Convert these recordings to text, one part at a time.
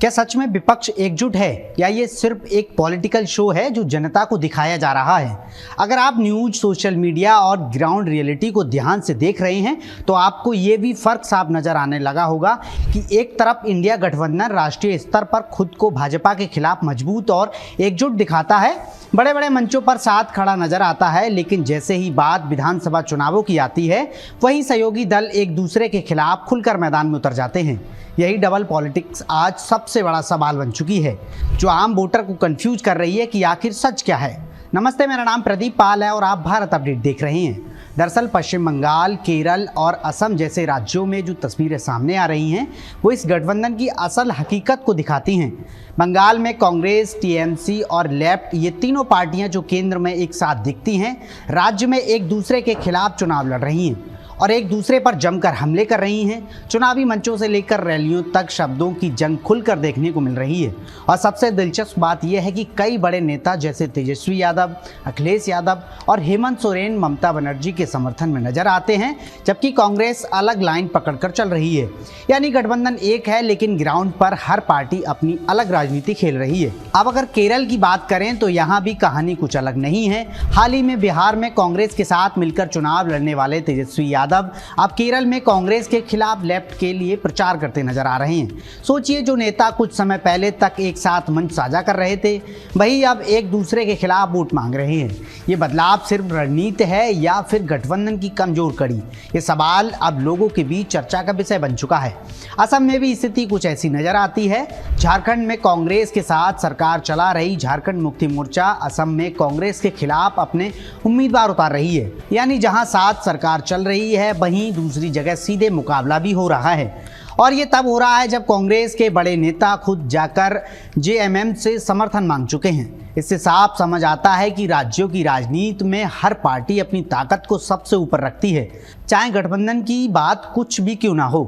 क्या सच में विपक्ष एकजुट है या ये सिर्फ एक पॉलिटिकल शो है जो जनता को दिखाया जा रहा है? अगर आप न्यूज, सोशल मीडिया और ग्राउंड रियलिटी को ध्यान से देख रहे हैं तो आपको ये भी फर्क साफ नजर आने लगा होगा कि एक तरफ इंडिया गठबंधन राष्ट्रीय स्तर पर खुद को भाजपा के खिलाफ मजबूत और एकजुट दिखाता है, बड़े बड़े मंचों पर साथ खड़ा नजर आता है, लेकिन जैसे ही बात विधानसभा चुनावों की आती है वहीं सहयोगी दल एक दूसरे के खिलाफ खुलकर मैदान में उतर जाते हैं। यही डबल पॉलिटिक्स आज सबसे बड़ा सवाल बन चुकी है जो आम वोटर को कंफ्यूज कर रही है कि आखिर सच क्या है। नमस्ते, मेरा नाम प्रदीप पाल है और आप भारत अपडेट देख रहे हैं। दरअसल पश्चिम बंगाल, केरल और असम जैसे राज्यों में जो तस्वीरें सामने आ रही हैं वो इस गठबंधन की असल हकीकत को दिखाती हैं। बंगाल में कांग्रेस, टीएमसी और लेफ्ट, ये तीनों पार्टियां जो केंद्र में एक साथ दिखती हैं, राज्य में एक दूसरे के खिलाफ चुनाव लड़ रही हैं और एक दूसरे पर जमकर हमले कर रही हैं। चुनावी मंचों से लेकर रैलियों तक शब्दों की जंग खुलकर देखने को मिल रही है। और सबसे दिलचस्प बात यह है कि कई बड़े नेता जैसे तेजस्वी यादव, अखिलेश यादव और हेमंत सोरेन ममता बनर्जी के समर्थन में नजर आते हैं, जबकि कांग्रेस अलग लाइन पकड़कर चल रही है। यानी गठबंधन एक है लेकिन ग्राउंड पर हर पार्टी अपनी अलग राजनीति खेल रही है। अब अगर केरल की बात करें तो यहाँ भी कहानी कुछ अलग नहीं है। हाल ही में बिहार में कांग्रेस के साथ मिलकर चुनाव लड़ने वाले तेजस्वी यादव अब केरल में कांग्रेस के खिलाफ लेफ्ट के लिए प्रचार करते नजर आ रहे हैं। सोचिए, जो नेता कुछ समय पहले तक एक साथ मंच साझा कर रहे थे वही अब एक दूसरे के खिलाफ वोट मांग रहे हैं। ये बदलाव सिर्फ रणनीति है या फिर गठबंधन की कमजोर कड़ी? ये सवाल अब लोगों के बीच चर्चा का विषय बन चुका है। असम में भी स्थिति कुछ ऐसी नजर आती है। झारखंड में कांग्रेस के साथ सरकार चला रही झारखंड मुक्ति मोर्चा असम में कांग्रेस के खिलाफ अपने उम्मीदवार उतार रही है। यानी जहां साथ सरकार चल रही है वहीं दूसरी जगह सीधे मुकाबला भी हो रहा है। और ये तब हो रहा है जब कांग्रेस के बड़े नेता खुद जाकर जेएमएम से समर्थन मांग चुके हैं। इससे साफ समझ आता है कि राज्यों की राजनीति में हर पार्टी अपनी ताकत को सबसे ऊपर रखती है, चाहे गठबंधन की बात कुछ भी क्यों ना हो।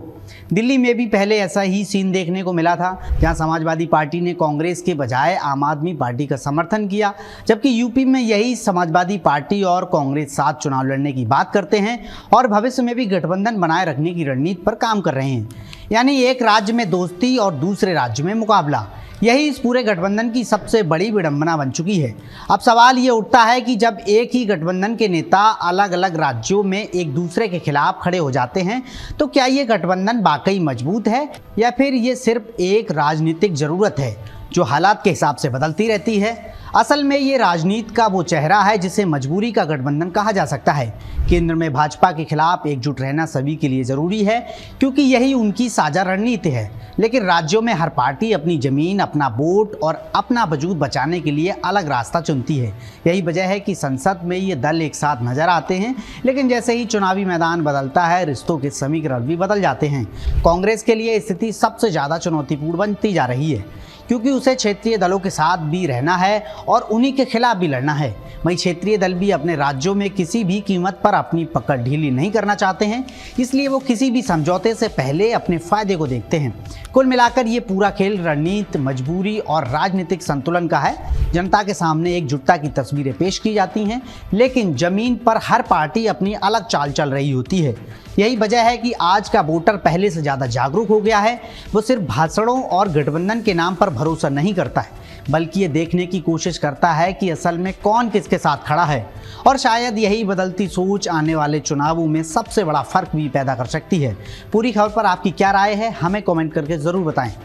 दिल्ली में भी पहले ऐसा ही सीन देखने को मिला था, जहां समाजवादी पार्टी ने कांग्रेस के बजाय आम आदमी पार्टी का समर्थन किया, जबकि यूपी में यही समाजवादी पार्टी और कांग्रेस साथ चुनाव लड़ने की बात करते हैं और भविष्य में भी गठबंधन बनाए रखने की रणनीति पर काम कर रहे हैं। यानी एक राज्य में दोस्ती और दूसरे राज्य में मुकाबला, यही इस पूरे गठबंधन की सबसे बड़ी विडंबना बन चुकी है। अब सवाल ये उठता है कि जब एक ही गठबंधन के नेता अलग अलग राज्यों में एक दूसरे के खिलाफ खड़े हो जाते हैं तो क्या ये गठबंधन वाकई मजबूत है या फिर ये सिर्फ एक राजनीतिक जरूरत है जो हालात के हिसाब से बदलती रहती है? असल में ये राजनीति का वो चेहरा है जिसे मजबूरी का गठबंधन कहा जा सकता है। केंद्र में भाजपा के खिलाफ एकजुट रहना सभी के लिए जरूरी है क्योंकि यही उनकी साझा रणनीति है, लेकिन राज्यों में हर पार्टी अपनी जमीन, अपना वोट और अपना वजूद बचाने के लिए अलग रास्ता चुनती है। यही वजह है कि संसद में ये दल एक साथ नजर आते हैं, लेकिन जैसे ही चुनावी मैदान बदलता है रिश्तों के समीकरण भी बदल जाते हैं। कांग्रेस के लिए स्थिति सबसे ज़्यादा चुनौतीपूर्ण बनती जा रही है क्योंकि उसे क्षेत्रीय दलों के साथ भी रहना है और उन्हीं के खिलाफ भी लड़ना है। वहीं क्षेत्रीय दल भी अपने राज्यों में किसी भी कीमत पर अपनी पकड़ ढीली नहीं करना चाहते हैं, इसलिए वो किसी भी समझौते से पहले अपने फायदे को देखते हैं। कुल मिलाकर ये पूरा खेल रणनीति, मजबूरी और राजनीतिक संतुलन का है। जनता के सामने एकजुटता की तस्वीरें पेश की जाती हैं, लेकिन जमीन पर हर पार्टी अपनी अलग चाल चल रही होती है। यही वजह है कि आज का वोटर पहले से ज़्यादा जागरूक हो गया है। वो सिर्फ भाषणों और गठबंधन के नाम पर भरोसा नहीं करता है, बल्कि ये देखने की कोशिश करता है कि असल में कौन किसके साथ खड़ा है। और शायद यही बदलती सोच आने वाले चुनावों में सबसे बड़ा फर्क भी पैदा कर सकती है। पूरी खबर पर आपकी क्या राय है, हमें कमेंट करके ज़रूर बताएं।